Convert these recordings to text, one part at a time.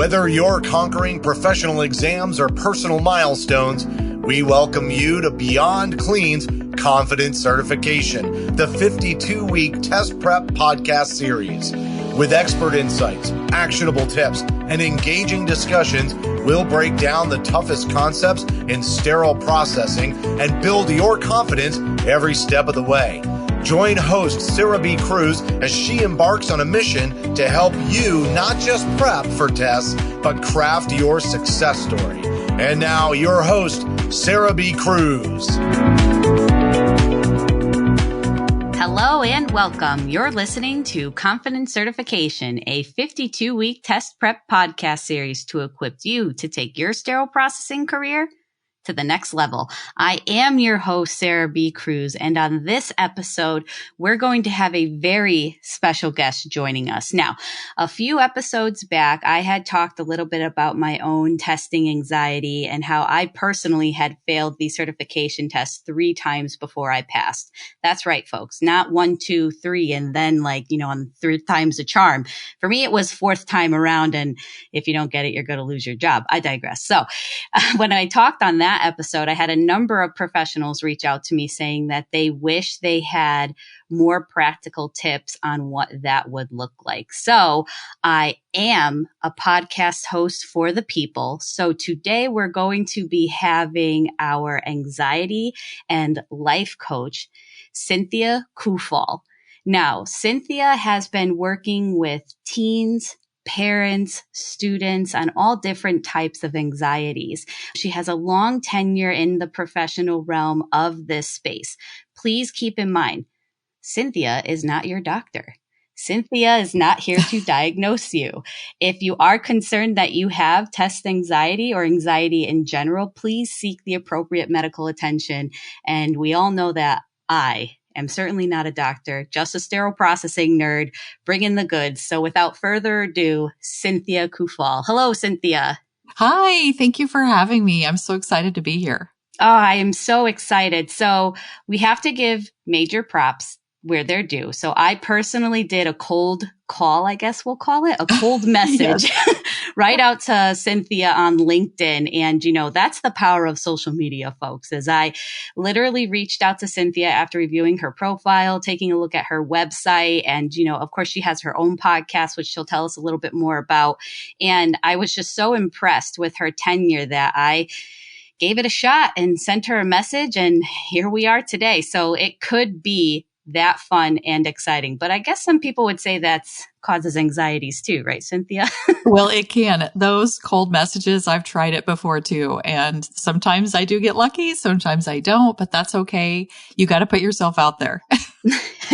Whether you're conquering professional exams or personal milestones, we welcome you to Beyond Clean's Confidence Certification, the 52-week test prep podcast series. With expert insights, actionable tips, and engaging discussions, we'll break down the toughest concepts in sterile processing and build your confidence every step of the way. Join host Sarah B. Cruz as she embarks on a mission to help you not just prep for tests, but craft your success story. And now your host, Sarah B. Cruz. Hello and welcome. You're listening to Confidence Certification, a 52-week test prep podcast series to equip you to take your sterile processing career to the next level. I am your host, Sarah B. Cruz, and on this episode, we're going to have a very special guest joining us. Now, a few episodes back, I had talked a little bit about my own testing anxiety and how I personally had failed the certification test 3 times before I passed. That's right, folks. Not 1, 2, 3, and then on 3 times a charm. For me, it was 4th time around, and if you don't get it, you're going to lose your job. I digress. So when I talked on that episode, I had a number of professionals reach out to me saying that they wish they had more practical tips on what that would look like. So I am a podcast host for the people. So today we're going to be having our anxiety and life coach, Cynthia Coufal. Now, Cynthia has been working with teens, parents, students on all different types of anxieties. She has a long tenure in the professional realm of this space. Please keep in mind, Cynthia is not your doctor. Cynthia is not here to diagnose you. If you are concerned that you have test anxiety or anxiety in general, please seek the appropriate medical attention. And we all know that I'm certainly not a doctor, just a sterile processing nerd, bringing the goods. So without further ado, Cynthia Coufal. Hello, Cynthia. Hi, thank you for having me. I'm so excited to be here. Oh, I am so excited. So we have to give major props where they're due. So I personally did a cold call, I guess we'll call it, a cold message right out to Cynthia on LinkedIn. And, that's the power of social media, folks, as I literally reached out to Cynthia after reviewing her profile, taking a look at her website. And, of course, she has her own podcast, which she'll tell us a little bit more about. And I was just so impressed with her tenure that I gave it a shot and sent her a message. And here we are today. So it could be that fun and exciting. But I guess some people would say that causes anxieties too, right, Cynthia? Well, it can. Those cold messages, I've tried it before too. And sometimes I do get lucky, sometimes I don't, but that's okay. You got to put yourself out there.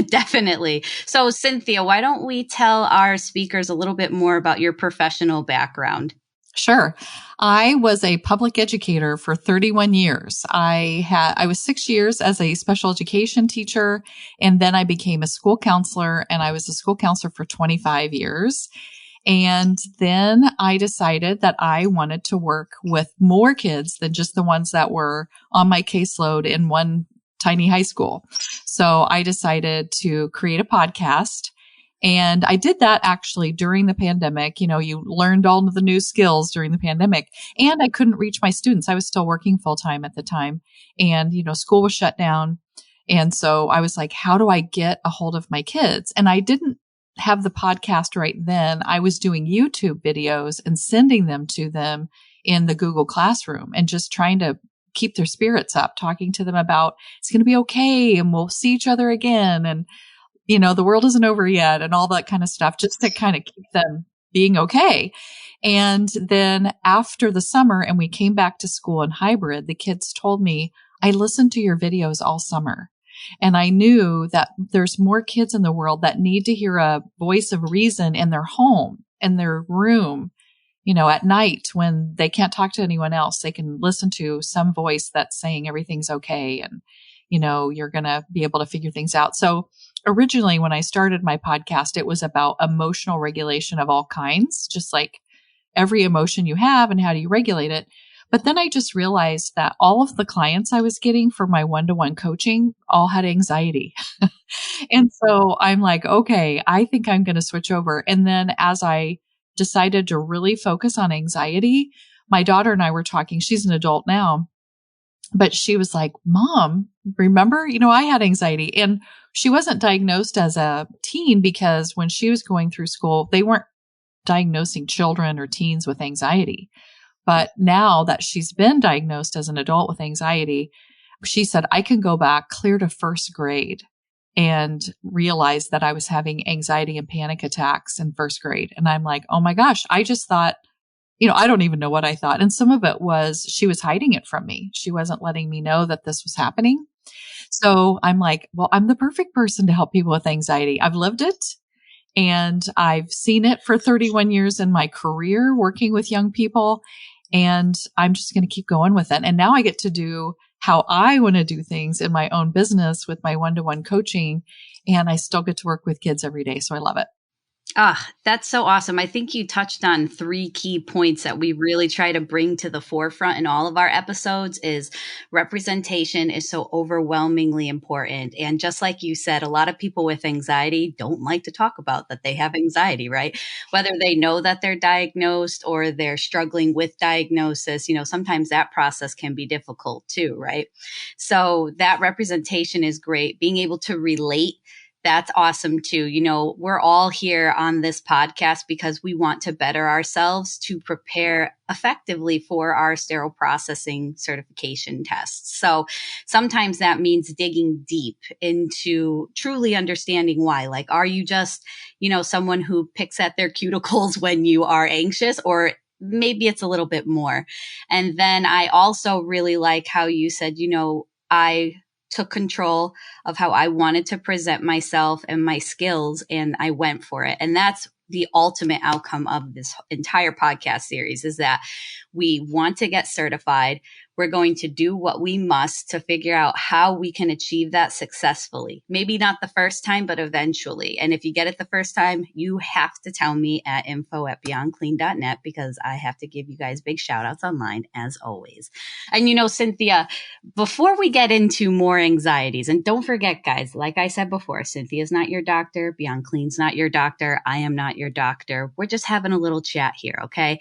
Definitely. So Cynthia, why don't we tell our speakers a little bit more about your professional background? Sure. I was a public educator for 31 years. I was 6 years as a special education teacher, and then I became a school counselor, and I was a school counselor for 25 years. And then I decided that I wanted to work with more kids than just the ones that were on my caseload in one tiny high school. So I decided to create a podcast. And I did that actually during the pandemic. You learned all of the new skills during the pandemic, and I couldn't reach my students. I was still working full time at the time, and, school was shut down. And so I was like, how do I get a hold of my kids? And I didn't have the podcast right then. I was doing YouTube videos and sending them to them in the Google Classroom and just trying to keep their spirits up, talking to them about it's going to be okay and we'll see each other again. And the world isn't over yet and all that kind of stuff, just to kind of keep them being okay. And then after the summer and we came back to school in hybrid, the kids told me, I listened to your videos all summer. And I knew that there's more kids in the world that need to hear a voice of reason in their home, in their room, at night when they can't talk to anyone else. They can listen to some voice that's saying everything's okay. And, you're going to be able to figure things out. So originally, when I started my podcast, it was about emotional regulation of all kinds, just like every emotion you have and how do you regulate it. But then I just realized that all of the clients I was getting for my one-to-one coaching all had anxiety. And so I'm like, okay, I think I'm going to switch over. And then as I decided to really focus on anxiety. My daughter and I were talking, she's an adult now, but she was like, Mom, remember, I had anxiety. And she wasn't diagnosed as a teen because when she was going through school, they weren't diagnosing children or teens with anxiety. But now that she's been diagnosed as an adult with anxiety, she said, I can go back clear to first grade and realize that I was having anxiety and panic attacks in first grade. And I'm like, oh my gosh, I just thought, I don't even know what I thought. And some of it was she was hiding it from me. She wasn't letting me know that this was happening. So I'm like, well, I'm the perfect person to help people with anxiety. I've lived it and I've seen it for 31 years in my career working with young people. And I'm just going to keep going with it. And now I get to do how I want to do things in my own business with my one-to-one coaching. And I still get to work with kids every day. So I love it. That's so awesome. I think you touched on 3 key points that we really try to bring to the forefront in all of our episodes is representation is so overwhelmingly important. And just like you said, a lot of people with anxiety don't like to talk about that they have anxiety, right? Whether they know that they're diagnosed or they're struggling with diagnosis, sometimes that process can be difficult too, right? So that representation is great. Being able to relate, that's awesome too. We're all here on this podcast because we want to better ourselves to prepare effectively for our sterile processing certification tests. So sometimes that means digging deep into truly understanding why. Like, are you just, someone who picks at their cuticles when you are anxious, or maybe it's a little bit more? And then I also really like how you said, I took control of how I wanted to present myself and my skills, and I went for it. And that's the ultimate outcome of this entire podcast series, is that we want to get certified. We're going to do what we must to figure out how we can achieve that successfully. Maybe not the first time, but eventually. And if you get it the first time, you have to tell me at info@beyondclean.net, because I have to give you guys big shout outs online as always. And Cynthia, before we get into more anxieties, and don't forget, guys, like I said before, Cynthia's not your doctor. Beyond Clean's not your doctor. I am not your doctor. We're just having a little chat here. Okay.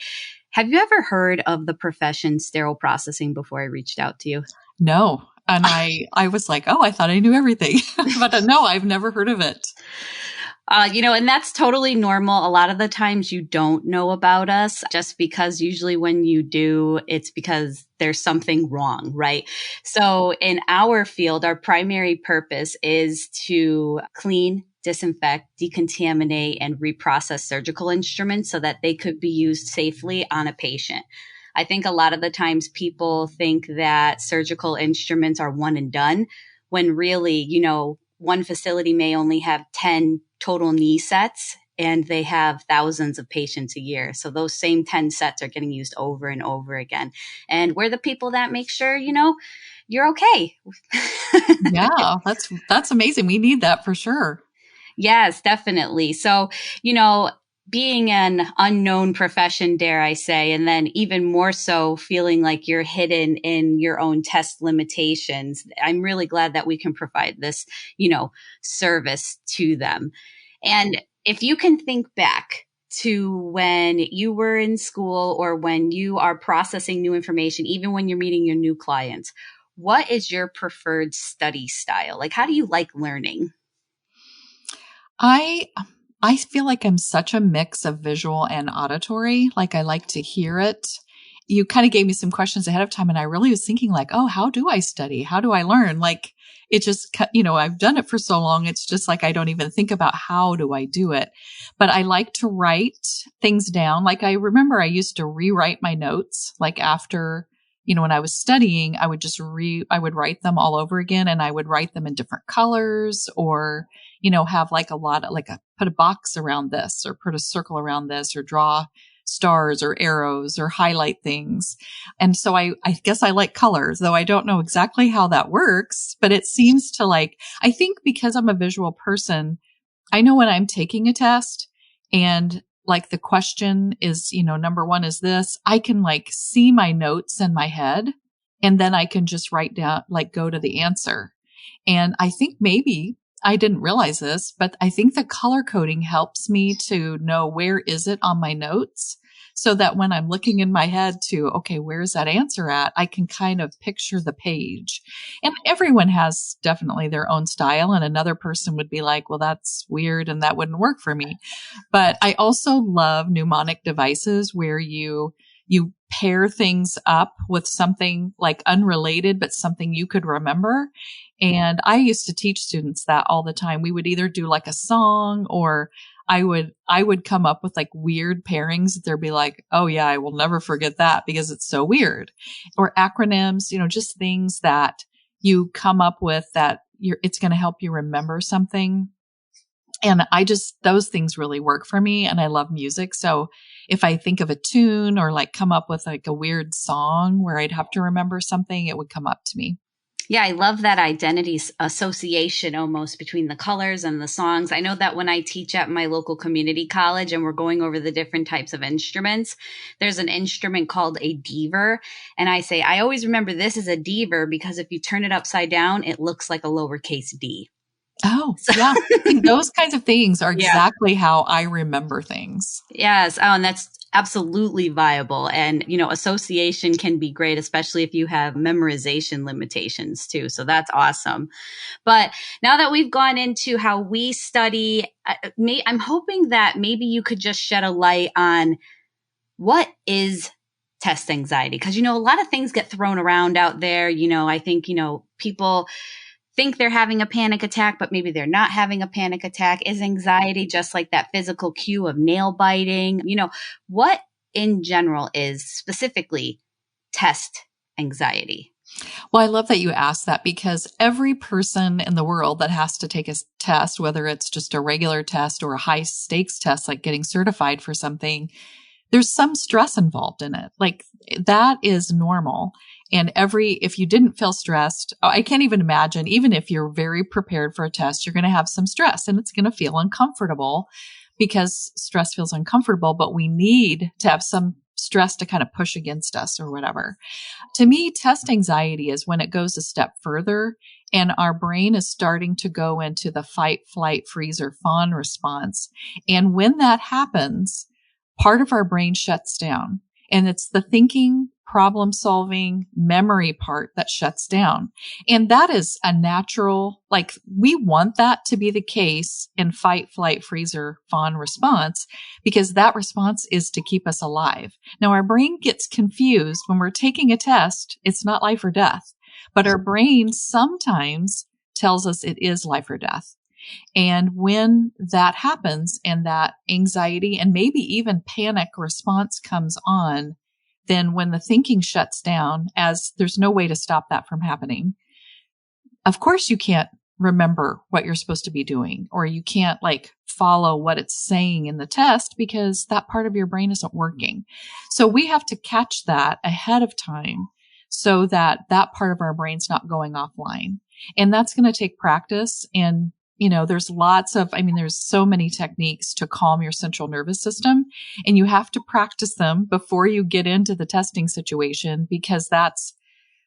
Have you ever heard of the profession sterile processing before I reached out to you? No. And I was like, oh, I thought I knew everything, but no, I've never heard of it. And that's totally normal. A lot of the times you don't know about us, just because usually when you do, it's because there's something wrong, right? So in our field, our primary purpose is to clean, disinfect, decontaminate, and reprocess surgical instruments so that they could be used safely on a patient. I think a lot of the times people think that surgical instruments are one and done, when really, one facility may only have 10 total knee sets, and they have thousands of patients a year. So those same 10 sets are getting used over and over again. And we're the people that make sure, you're okay. Yeah, that's amazing. We need that for sure. Yes, definitely. So, being an unknown profession, dare I say, and then even more so feeling like you're hidden in your own test limitations, I'm really glad that we can provide this, service to them. And if you can think back to when you were in school or when you are processing new information, even when you're meeting your new clients, what is your preferred study style? Like, how do you like learning? I feel like I'm such a mix of visual and auditory. Like, I like to hear it. You kind of gave me some questions ahead of time, and I really was thinking like, oh, how do I study? How do I learn? Like, it just, I've done it for so long. It's just like, I don't even think about how do I do it, but I like to write things down. Like, I remember I used to rewrite my notes, like after, when I was studying, I would just I would write them all over again, and I would write them in different colors, or, have like put a box around this, or put a circle around this, or draw stars or arrows, or highlight things. And so I guess I like colors, though I don't know exactly how that works, but it seems to I think because I'm a visual person, I know when I'm taking a test and like the question is, number 1 is this, I can see my notes in my head, and then I can just write down, go to the answer. And I think maybe I didn't realize this, but I think the color coding helps me to know where is it on my notes so that when I'm looking in my head to, okay, where's that answer at? I can kind of picture the page. And everyone has definitely their own style, and another person would be like, well, that's weird and that wouldn't work for me. But I also love mnemonic devices where you pair things up with something like unrelated, but something you could remember. And I used to teach students that all the time. We would either do like a song, or I would come up with like weird pairings. They'd be like, oh yeah, I will never forget that because it's so weird. Or acronyms, just things that you come up with that it's going to help you remember something. And those things really work for me. And I love music. So if I think of a tune or like come up with like a weird song where I'd have to remember something, it would come up to me. Yeah, I love that identity association almost between the colors and the songs. I know that when I teach at my local community college and we're going over the different types of instruments, there's an instrument called a deaver. And I say, I always remember this is a deaver because if you turn it upside down, it looks like a lowercase d. Oh, yeah. Those kinds of things are exactly how I remember things. Yes. Oh, and that's absolutely viable. And, association can be great, especially if you have memorization limitations too. So that's awesome. But now that we've gone into how we study, I'm hoping that maybe you could just shed a light on what is test anxiety. Because, a lot of things get thrown around out there. I think, people think they're having a panic attack, but maybe they're not having a panic attack. Is anxiety just like that physical cue of nail biting? What in general is specifically test anxiety? Well, I love that you asked that because every person in the world that has to take a test, whether it's just a regular test or a high stakes test, like getting certified for something, there's some stress involved in it. Like that is normal. And if you didn't feel stressed, I can't even imagine, even if you're very prepared for a test, you're going to have some stress and it's going to feel uncomfortable because stress feels uncomfortable, but we need to have some stress to kind of push against us or whatever. To me, test anxiety is when it goes a step further and our brain is starting to go into the fight, flight, freeze, or fawn response. And when that happens, part of our brain shuts down, and it's the thinking, problem solving, memory part that shuts down. And that is a natural, we want that to be the case in fight, flight, freeze, or fawn response, because that response is to keep us alive. Now, our brain gets confused when we're taking a test. It's not life or death, but our brain sometimes tells us it is life or death. And when that happens and that anxiety and maybe even panic response comes on, then when the thinking shuts down, as there's no way to stop that from happening, of course you can't remember what you're supposed to be doing, or you can't follow what it's saying in the test because that part of your brain isn't working. So we have to catch that ahead of time so that that part of our brain's not going offline. And that's going to take practice. And there's there's so many techniques to calm your central nervous system, and you have to practice them before you get into the testing situation, because that's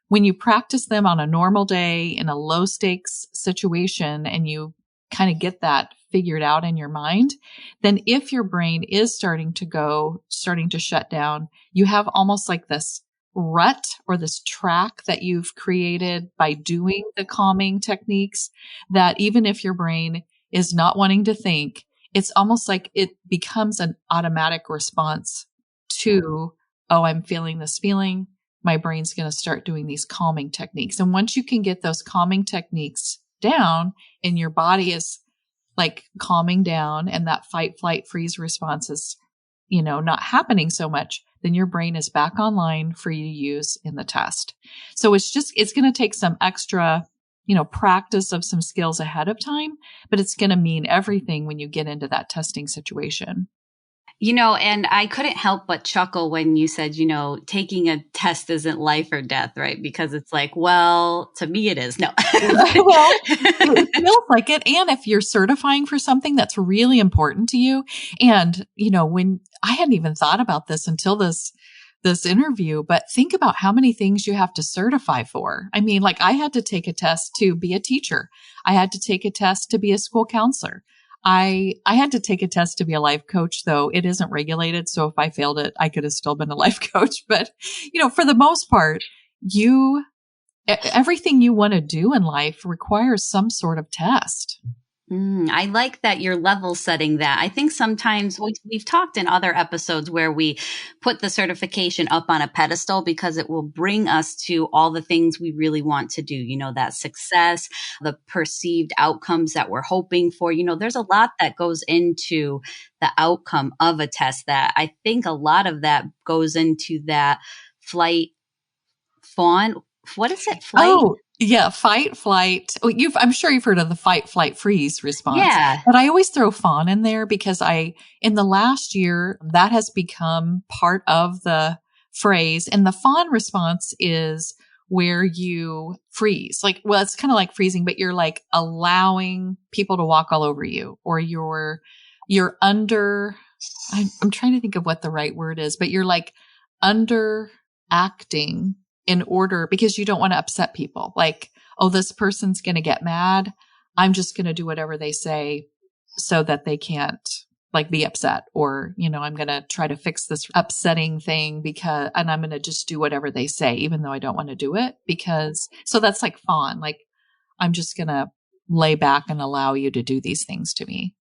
when you practice them on a normal day in a low stakes situation and you kind of get that figured out in your mind, then if your brain is starting to shut down, you have almost like this rut or this track that you've created by doing the calming techniques, that even if your brain is not wanting to think, it's almost like it becomes an automatic response to, oh, I'm feeling this feeling. My brain's going to start doing these calming techniques. And once you can get those calming techniques down and your body is calming down and that fight, flight, freeze response is, not happening so much, then your brain is back online for you to use in the test. So it's going to take some extra, practice of some skills ahead of time, but it's going to mean everything when you get into that testing situation. And I couldn't help but chuckle when you said, taking a test isn't life or death, right? Because it's to me it is. No. Well, it feels like it. And if you're certifying for something that's really important to you, and, when I hadn't even thought about this until this this interview, but think about how many things you have to certify for. I mean, like I had to take a test to be a teacher. I had to take a test to be a school counselor. I had to take a test to be a life coach, though it isn't regulated. So if I failed it, I could have still been a life coach. But, for the most part, everything you want to do in life requires some sort of test. I like that you're level setting that. I think sometimes we've talked in other episodes where we put the certification up on a pedestal because it will bring us to all the things we really want to do. That success, the perceived outcomes that we're hoping for. There's a lot that goes into the outcome of a test that I think a lot of that goes into that flight fawn. What is it? Flight? Oh, yeah. Fight, flight. I'm sure you've heard of the fight, flight, freeze response. Yeah. But I always throw fawn in there because in the last year, that has become part of the phrase. And the fawn response is where you freeze. It's kind of like freezing, but you're like allowing people to walk all over you, or you're under, I'm trying to think of what the right word is, but you're like under acting in order because you don't want to upset people. Like, oh, this person's going to get mad. I'm just going to do whatever they say so that they can't be upset, or, I'm going to try to fix this upsetting thing and I'm going to just do whatever they say, even though I don't want to do it so that's like fawn. Like, I'm just going to lay back and allow you to do these things to me.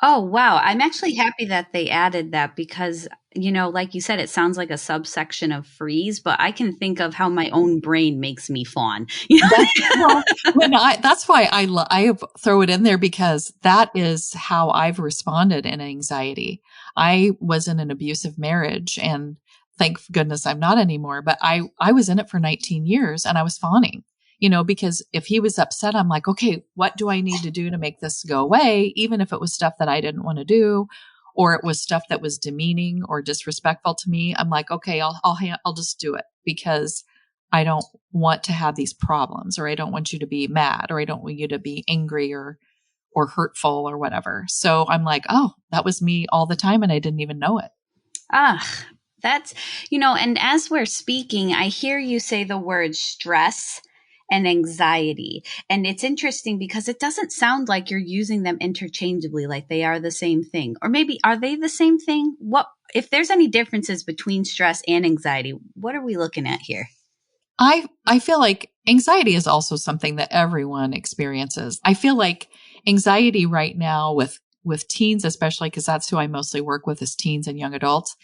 Oh, wow. I'm actually happy that they added that because, like you said, it sounds like a subsection of freeze, but I can think of how my own brain makes me fawn. That's why I throw it in there, because that is how I've responded in anxiety. I was in an abusive marriage, and thank goodness I'm not anymore, but I was in it for 19 years and I was fawning. Because if he was upset, I'm like, okay, what do I need to do to make this go away? Even if it was stuff that I didn't want to do, or it was stuff that was demeaning or disrespectful to me, I'm like, okay, I'll just do it because I don't want to have these problems, or I don't want you to be mad, or I don't want you to be angry or hurtful or whatever. So I'm like, oh, that was me all the time and I didn't even know it. That's, and as we're speaking, I hear you say the word stress and anxiety. And it's interesting because it doesn't sound like you're using them interchangeably, like they are the same thing. Or maybe are they the same thing? If there's any differences between stress and anxiety, what are we looking at here? I feel like anxiety is also something that everyone experiences. I feel like anxiety right now with teens, especially because that's who I mostly work with, is teens and young adults.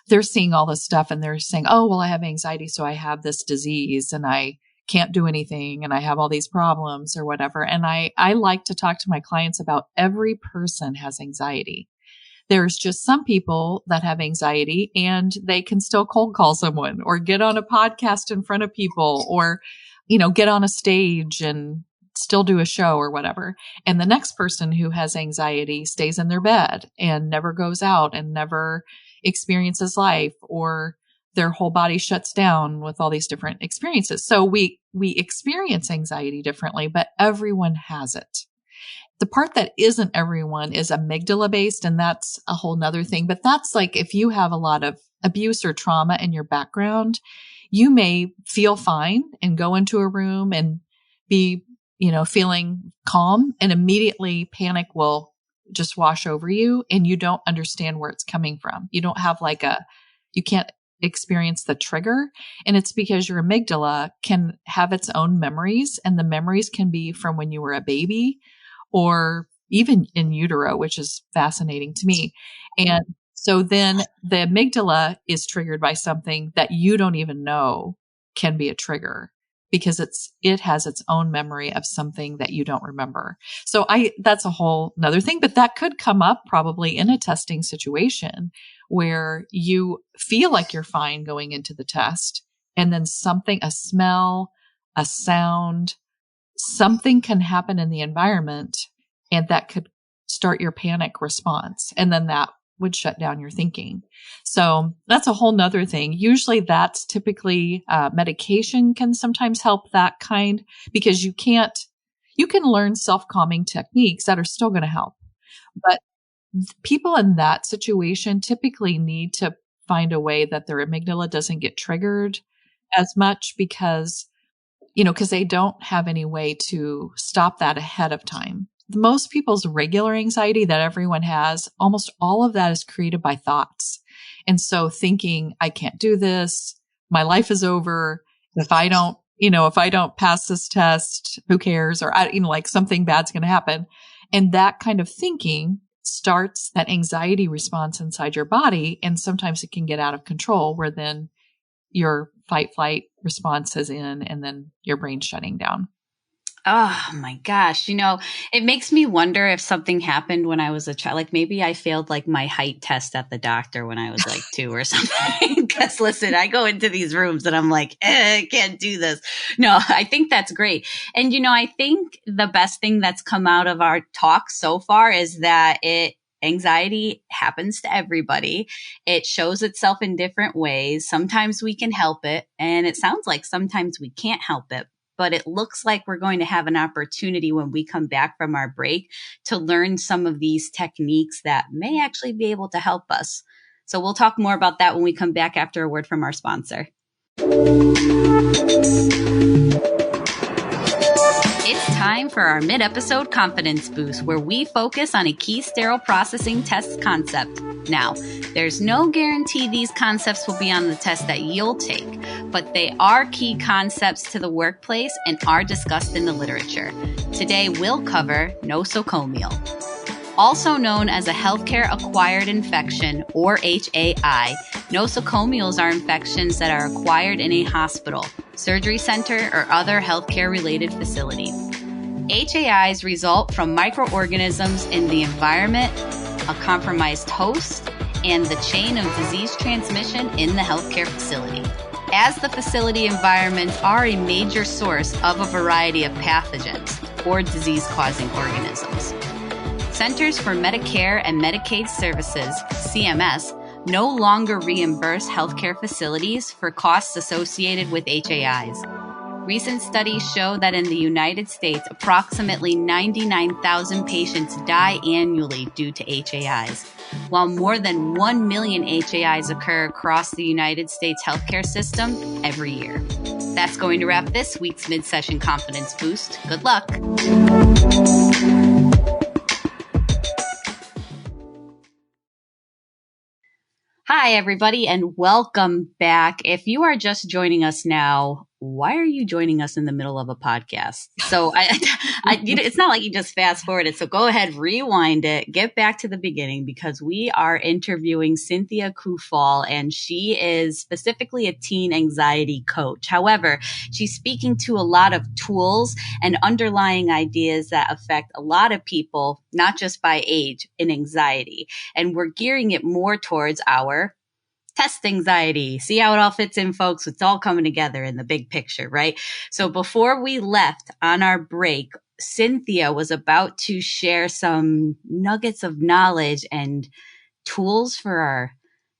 They're seeing all this stuff and they're saying, oh, well, I have anxiety, so I have this disease and I can't do anything and I have all these problems or whatever. And I like to talk to my clients about every person has anxiety. There's just some people that have anxiety and they can still cold call someone or get on a podcast in front of people or, get on a stage and still do a show or whatever. And the next person who has anxiety stays in their bed and never goes out and never experiences life, or their whole body shuts down with all these different experiences. So we experience anxiety differently, but everyone has it. The part that isn't everyone is amygdala based, and that's a whole nother thing. But that's like if you have a lot of abuse or trauma in your background, you may feel fine and go into a room and be, feeling calm, and immediately panic will just wash over you and you don't understand where it's coming from. You don't have you can't experience the trigger. And it's because your amygdala can have its own memories, and the memories can be from when you were a baby or even in utero, which is fascinating to me. And so then the amygdala is triggered by something that you don't even know can be a trigger, because it has its own memory of something that you don't remember. So that's a whole nother thing, but that could come up probably in a testing situation where you feel like you're fine going into the test, and then a smell, a sound, something can happen in the environment, and that could start your panic response. And then that would shut down your thinking. So that's a whole nother thing. Usually that's typically medication can sometimes help that kind, because you can learn self-calming techniques that are still going to help. But people in that situation typically need to find a way that their amygdala doesn't get triggered as much because they don't have any way to stop that ahead of time. Most people's regular anxiety that everyone has, almost all of that is created by thoughts. And so thinking, I can't do this, my life is over. If I don't pass this test, who cares? Or, like something bad's going to happen. And that kind of thinking starts that anxiety response inside your body. And sometimes it can get out of control where then your fight flight response is in and then your brain's shutting down. Oh my gosh. It makes me wonder if something happened when I was a child. Like maybe I failed like my height test at the doctor when I was like 2 or something. Because listen, I go into these rooms and I'm like, I can't do this. No, I think that's great. And I think the best thing that's come out of our talk so far is that anxiety happens to everybody. It shows itself in different ways. Sometimes we can help it. And it sounds like sometimes we can't help it. But it looks like we're going to have an opportunity when we come back from our break to learn some of these techniques that may actually be able to help us. So we'll talk more about that when we come back after a word from our sponsor. It's time for our mid-episode confidence boost, where we focus on a key sterile processing test concept. Now, there's no guarantee these concepts will be on the test that you'll take, but they are key concepts to the workplace and are discussed in the literature. Today, we'll cover nosocomial. Also known as a healthcare-acquired infection, or HAI, nosocomials are infections that are acquired in a hospital, surgery center, or other healthcare-related facility. HAIs result from microorganisms in the environment, a compromised host, and the chain of disease transmission in the healthcare facility. As the facility environments are a major source of a variety of pathogens or disease-causing organisms. Centers for Medicare and Medicaid Services, CMS, no longer reimburse healthcare facilities for costs associated with HAIs. Recent studies show that in the United States, approximately 99,000 patients die annually due to HAIs, while more than 1 million HAIs occur across the United States healthcare system every year. That's going to wrap this week's mid-session confidence boost. Good luck. Hi, everybody, and welcome back. If you are just joining us now, why are you joining us in the middle of a podcast? So it's not like you just fast forwarded. So go ahead, rewind it, get back to the beginning, because we are interviewing Cynthia Coufal, and she is specifically a teen anxiety coach. However, she's speaking to a lot of tools and underlying ideas that affect a lot of people, not just by age, in anxiety. And we're gearing it more towards our test anxiety. See how it all fits in, folks? It's all coming together in the big picture, right? So before we left on our break, Cynthia was about to share some nuggets of knowledge and tools for our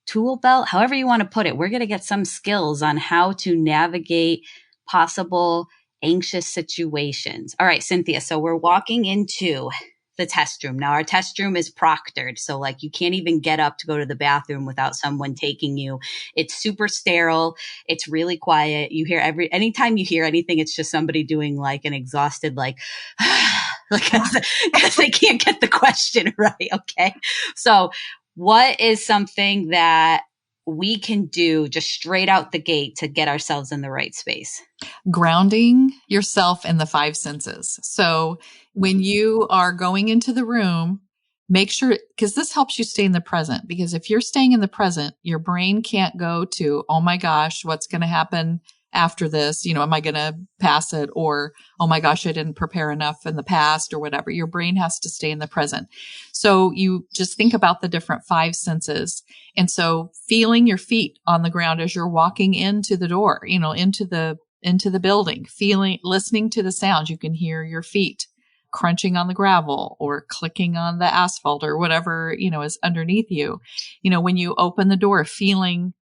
tool belt, however you want to put it. We're going to get some skills on how to navigate possible anxious situations. All right, Cynthia. So we're walking into the test room. Now our test room is proctored. So like you can't even get up to go to the bathroom without someone taking you. It's super sterile. It's really quiet. You hear anytime you hear anything, it's just somebody doing like an exhausted, like because they can't get the question right. Okay. So what is something that we can do just straight out the gate to get ourselves in the right space? Grounding yourself in the 5 senses. So when you are going into the room, make sure, because this helps you stay in the present. Because if you're staying in the present, your brain can't go to, oh my gosh, what's going to happen after this? Am I going to pass it? Or, oh my gosh, I didn't prepare enough in the past or whatever. Your brain has to stay in the present. So you just think about the different 5 senses. And so feeling your feet on the ground as you're walking into the door, into the building, listening to the sounds. You can hear your feet crunching on the gravel or clicking on the asphalt or whatever, is underneath you. When you open the door, feeling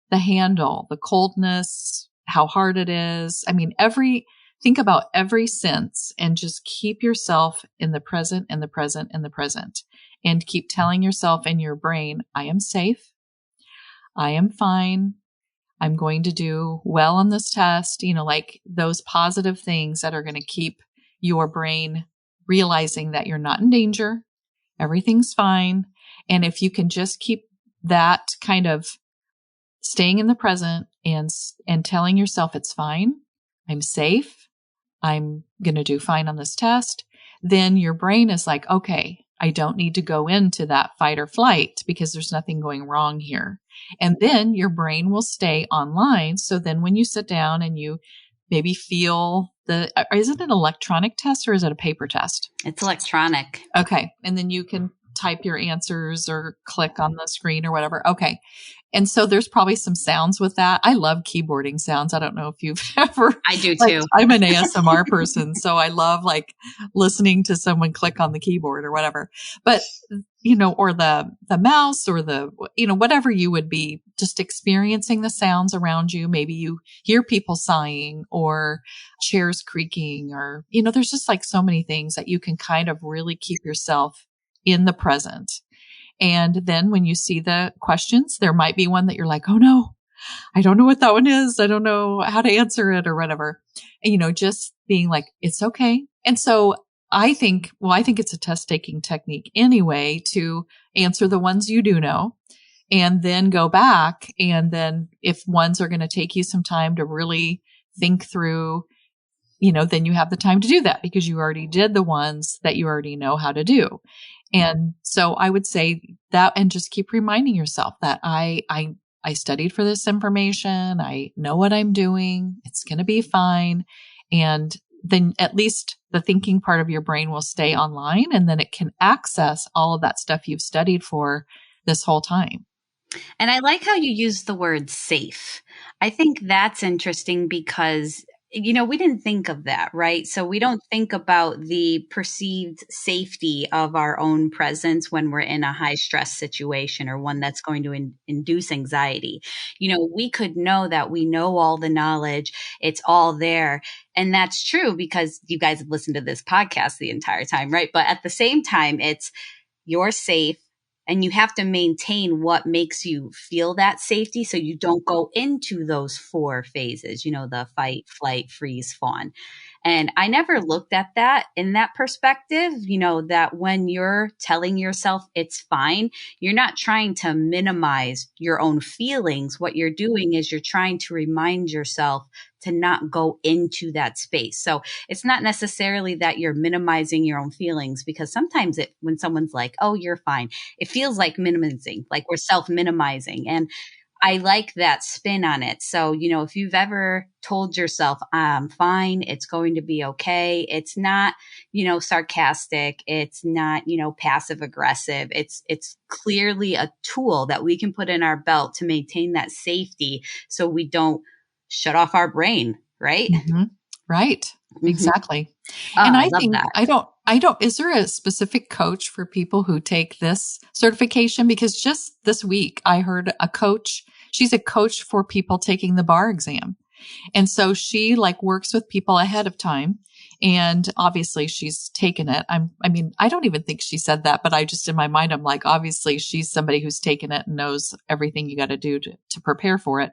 the handle, the coldness, how hard it is. I mean, think about every sense and just keep yourself in the present and the present and the present, and keep telling yourself in your brain, I am safe. I am fine. I'm going to do well on this test, like those positive things that are going to keep your brain realizing that you're not in danger. Everything's fine. And if you can just keep that kind of staying in the present and telling yourself it's fine, I'm safe, I'm going to do fine on this test, then your brain is like, okay, I don't need to go into that fight or flight because there's nothing going wrong here. And then your brain will stay online. So then when you sit down and you maybe feel is it an electronic test or is it a paper test? It's electronic. Okay. And then you can type your answers or click on the screen or whatever. Okay. And so there's probably some sounds with that. I love keyboarding sounds. I don't know if you've ever. I do too. I'm an ASMR person, so I love listening to someone click on the keyboard or whatever. But, or the mouse or whatever you would be just experiencing the sounds around you. Maybe you hear people sighing or chairs creaking or, there's just so many things that you can kind of really keep yourself in the present. And then when you see the questions, there might be one that you're like, oh no, I don't know what that one is. I don't know how to answer it or whatever. And, just being like, it's okay. And so I think it's a test taking technique anyway to answer the ones you do know and then go back. And then if ones are going to take you some time to really think through, then you have the time to do that because you already did the ones that you already know how to do. And so I would say that, and just keep reminding yourself that I studied for this information. I know what I'm doing. It's going to be fine. And then at least the thinking part of your brain will stay online and then it can access all of that stuff you've studied for this whole time. And I like how you use the word safe. I think that's interesting because we didn't think of that, right? So we don't think about the perceived safety of our own presence when we're in a high stress situation or one that's going to induce anxiety. We could know that we know all the knowledge. It's all there. And that's true because you guys have listened to this podcast the entire time, right? But at the same time, you're safe. And you have to maintain what makes you feel that safety so you don't go into those 4 phases, the fight, flight, freeze, fawn. And I never looked at that in that perspective, that when you're telling yourself it's fine, you're not trying to minimize your own feelings. What you're doing is you're trying to remind yourself to not go into that space. So it's not necessarily that you're minimizing your own feelings because sometimes when someone's like, oh, you're fine, it feels like minimizing, like we're self-minimizing. And I like that spin on it. So, if you've ever told yourself, I'm fine, it's going to be okay. It's not, sarcastic. It's not, passive aggressive. It's clearly a tool that we can put in our belt to maintain that safety so we don't shut off our brain, right? Mm-hmm. Right. Mm-hmm. Exactly. Oh, and I love think that. is there a specific coach for people who take this certification? Because just this week I heard a coach, she's a coach for people taking the bar exam. And so she works with people ahead of time. And obviously she's taken it. I don't even think she said that, but I just, in my mind, I'm like, obviously she's somebody who's taken it and knows everything you got to do to prepare for it.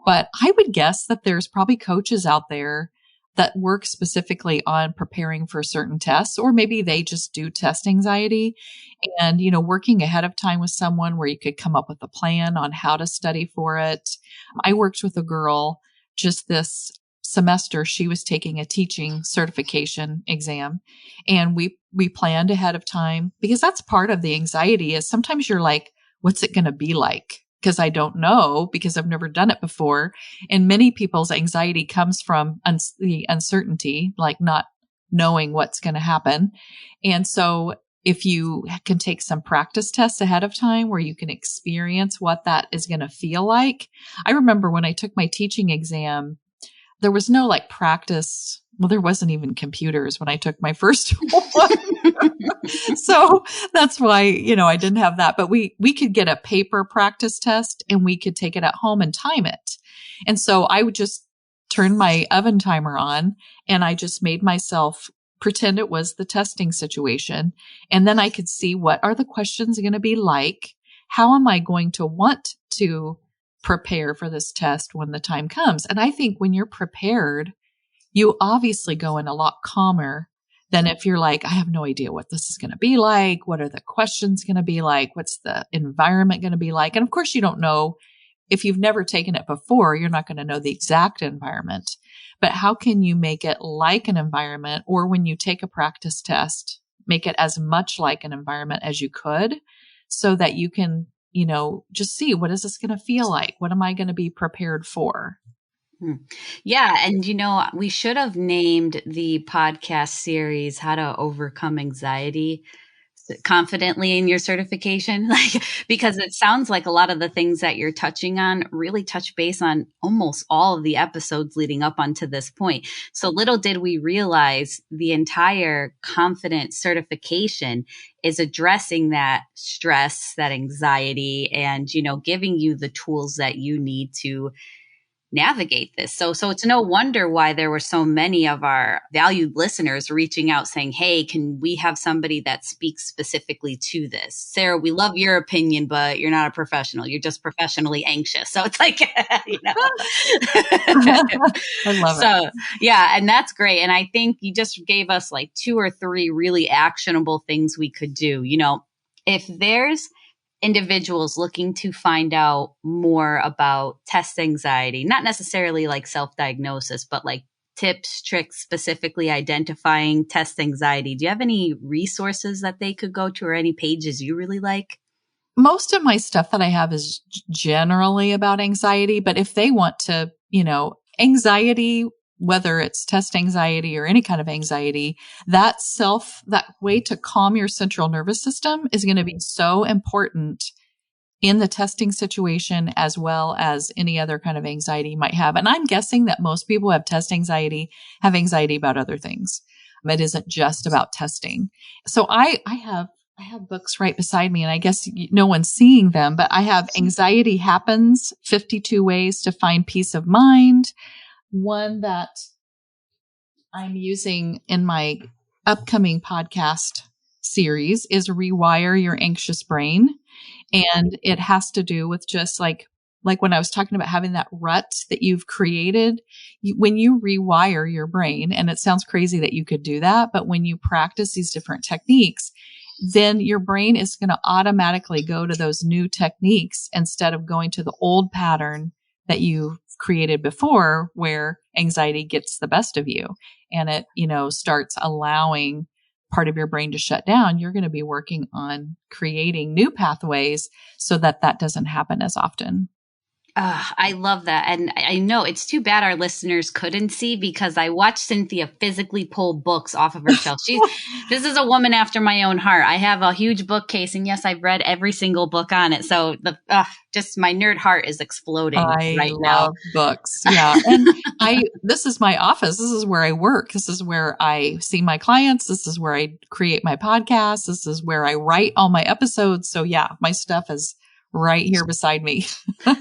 But I would guess that there's probably coaches out there that work specifically on preparing for certain tests, or maybe they just do test anxiety and, working ahead of time with someone where you could come up with a plan on how to study for it. I worked with a girl just this semester. She was taking a teaching certification exam and we planned ahead of time because that's part of the anxiety is sometimes you're like, what's it going to be like? Because I don't know, because I've never done it before. And many people's anxiety comes from the uncertainty, like not knowing what's going to happen. And so if you can take some practice tests ahead of time where you can experience what that is going to feel like. I remember when I took my teaching exam, there was no practice. Well, there wasn't even computers when I took my first one. So that's why, I didn't have that, but we could get a paper practice test and we could take it at home and time it. And so I would just turn my oven timer on and I just made myself pretend it was the testing situation. And then I could see what are the questions going to be like? How am I going to want to prepare for this test when the time comes. And I think when you're prepared, you obviously go in a lot calmer than if you're like, I have no idea what this is going to be like. What are the questions going to be like? What's the environment going to be like? And of course, you don't know. If you've never taken it before, you're not going to know the exact environment. But how can you make it like an environment, or when you take a practice test, make it as much like an environment as you could, so that you can, just see, what is this going to feel like? What am I going to be prepared for? Yeah. And, we should have named the podcast series How to Overcome Anxiety Confidently in Your Certification, because it sounds like a lot of the things that you're touching on really touch base on almost all of the episodes leading up onto this point. So little did we realize the entire Confident certification is addressing that stress, that anxiety, and, giving you the tools that you need to navigate this. So it's no wonder why there were so many of our valued listeners reaching out saying, hey, can we have somebody that speaks specifically to this? Sarah, we love your opinion, but you're not a professional. You're just professionally anxious. So it's like, I love it. Yeah, and that's great. And I think you just gave us like 2 or 3 really actionable things we could do. If there's individuals looking to find out more about test anxiety, not necessarily like self-diagnosis, but like tips, tricks, specifically identifying test anxiety, do you have any resources that they could go to, or any pages you really like? Most of my stuff that I have is generally about anxiety, but if they want to, anxiety, whether it's test anxiety or any kind of anxiety, that way to calm your central nervous system is going to be so important in the testing situation, as well as any other kind of anxiety you might have. And I'm guessing that most people who have test anxiety have anxiety about other things. It isn't just about testing. So I have books right beside me, and I guess no one's seeing them, but I have Anxiety Happens, 52 Ways to Find Peace of Mind. One that I'm using in my upcoming podcast series is Rewire Your Anxious Brain. And it has to do with just like when I was talking about having that rut that you've created, when you rewire your brain, and it sounds crazy that you could do that, but when you practice these different techniques, then your brain is going to automatically go to those new techniques instead of going to the old pattern that you created before, where anxiety gets the best of you and it, starts allowing part of your brain to shut down. You're going to be working on creating new pathways so that doesn't happen as often. I love that. And I know it's too bad our listeners couldn't see, because I watched Cynthia physically pull books off of her shelf. This is a woman after my own heart. I have a huge bookcase, and yes, I've read every single book on it. So just my nerd heart is exploding right now. I love books. Yeah. And this is my office. This is where I work. This is where I see my clients. This is where I create my podcast. This is where I write all my episodes. So yeah, my stuff is right here beside me.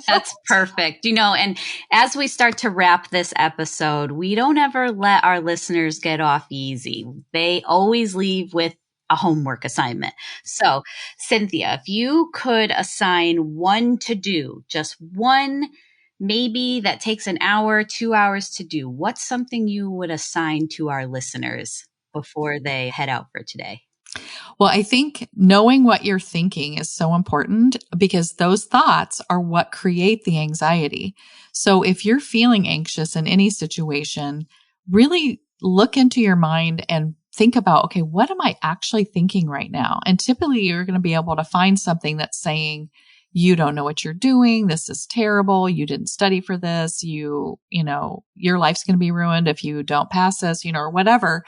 That's perfect. And as we start to wrap this episode, we don't ever let our listeners get off easy. They always leave with a homework assignment. So, Cynthia, if you could assign one to do, just one, maybe that takes an hour, 2 hours to do, what's something you would assign to our listeners before they head out for today? Well, I think knowing what you're thinking is so important, because those thoughts are what create the anxiety. So if you're feeling anxious in any situation, really look into your mind and think about, okay, what am I actually thinking right now? And typically you're going to be able to find something that's saying, you don't know what you're doing. This is terrible. You didn't study for this. Your life's going to be ruined if you don't pass this, or whatever.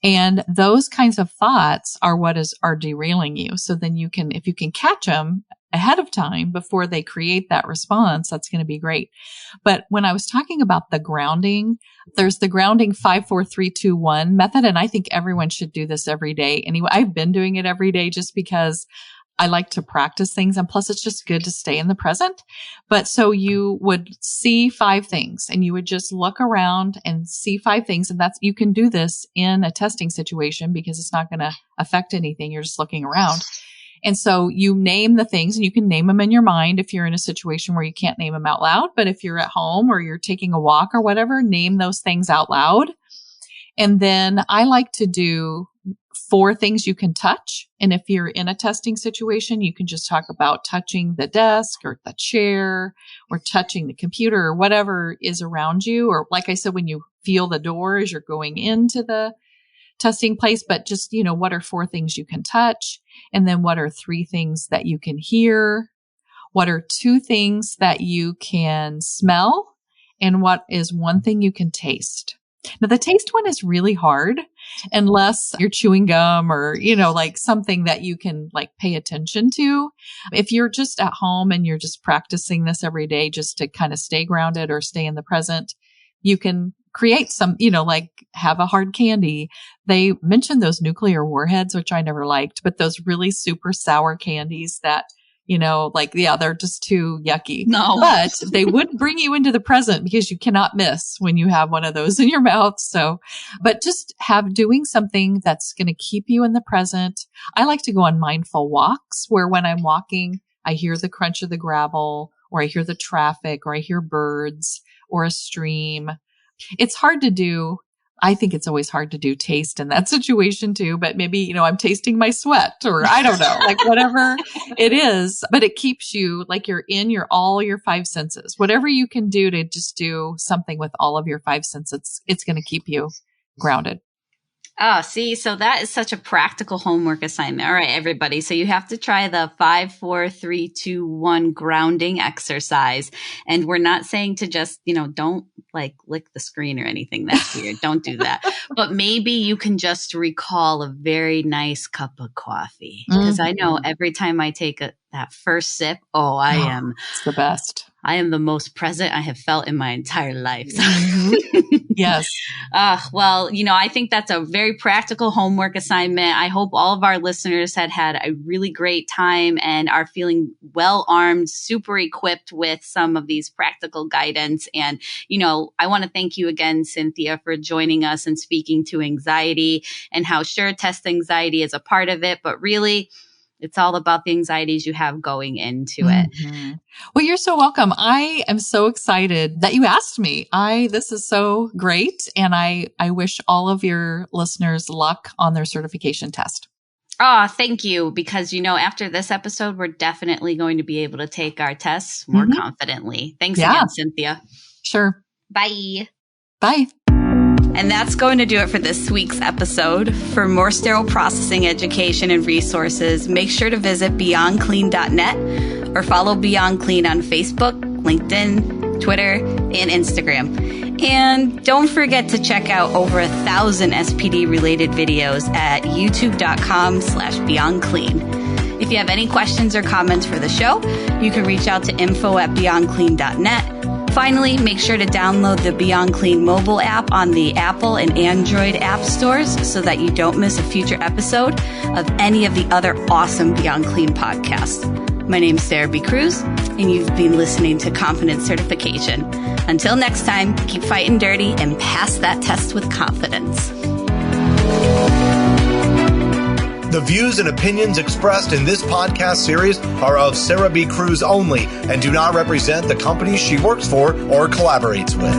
And those kinds of thoughts are what are derailing you. So then if you can catch them ahead of time before they create that response, that's going to be great. But when I was talking about the grounding, there's the grounding 5, 4, 3, 2, 1 method. And I think everyone should do this every day. Anyway, I've been doing it every day just because I like to practice things. And plus it's just good to stay in the present. But so you would see 5 things and you would just look around and see 5 things. And you can do this in a testing situation because it's not going to affect anything. You're just looking around. And so you name the things, and you can name them in your mind if you're in a situation where you can't name them out loud. But if you're at home or you're taking a walk or whatever, name those things out loud. And then I like to do 4 things you can touch. And if you're in a testing situation, you can just talk about touching the desk or the chair or touching the computer or whatever is around you. Or like I said, when you feel the door as you're going into the testing place, but just, what are 4 things you can touch? And then what are 3 things that you can hear? What are 2 things that you can smell? And what is 1 thing you can taste? Now, the taste one is really hard unless you're chewing gum or, like something that you can pay attention to. If you're just at home and you're just practicing this every day just to kind of stay grounded or stay in the present, you can create some, have a hard candy. They mentioned those nuclear warheads, which I never liked, but those really super sour candies that, they're just too yucky. No. But they would bring you into the present because you cannot miss when you have one of those in your mouth. So, but just doing something that's going to keep you in the present. I like to go on mindful walks where when I'm walking, I hear the crunch of the gravel, or I hear the traffic, or I hear birds or a stream. It's hard to do. I think it's always hard to do taste in that situation too, but maybe, I'm tasting my sweat or I don't know, whatever it is, but it keeps you you're in all your 5 senses. Whatever you can do to just do something with all of your 5 senses, it's going to keep you grounded. Oh, see, so that is such a practical homework assignment. All right, everybody. So you have to try the 5, 4, 3, 2, 1 grounding exercise. And we're not saying to just, don't lick the screen or anything. That's weird. Don't do that. But maybe you can just recall a very nice cup of coffee. Because I know every time I take that first sip, it's the best. I am the most present I have felt in my entire life. Yes. Well, I think that's a very practical homework assignment. I hope all of our listeners had a really great time and are feeling well armed, super equipped with some of these practical guidance. And, I want to thank you again, Cynthia, for joining us and speaking to anxiety and how test anxiety is a part of it, but really, it's all about the anxieties you have going into it. Well, you're so welcome. I am so excited that you asked me. This is so great. And I wish all of your listeners luck on their certification test. Oh, thank you. Because, after this episode, we're definitely going to be able to take our tests more confidently. Thanks again, Cynthia. Sure. Bye. Bye. And that's going to do it for this week's episode. For more sterile processing education and resources, make sure to visit beyondclean.net or follow Beyond Clean on Facebook, LinkedIn, Twitter, and Instagram. And don't forget to check out over 1,000 SPD-related videos at youtube.com/beyondclean. If you have any questions or comments for the show, you can reach out to info@beyondclean.net. Finally, make sure to download the Beyond Clean mobile app on the Apple and Android app stores so that you don't miss a future episode of any of the other awesome Beyond Clean podcasts. My name is Sarah B. Cruz, and you've been listening to Confidence Certification. Until next time, keep fighting dirty and pass that test with confidence. The views and opinions expressed in this podcast series are of Sarah B. Cruz only and do not represent the companies she works for or collaborates with.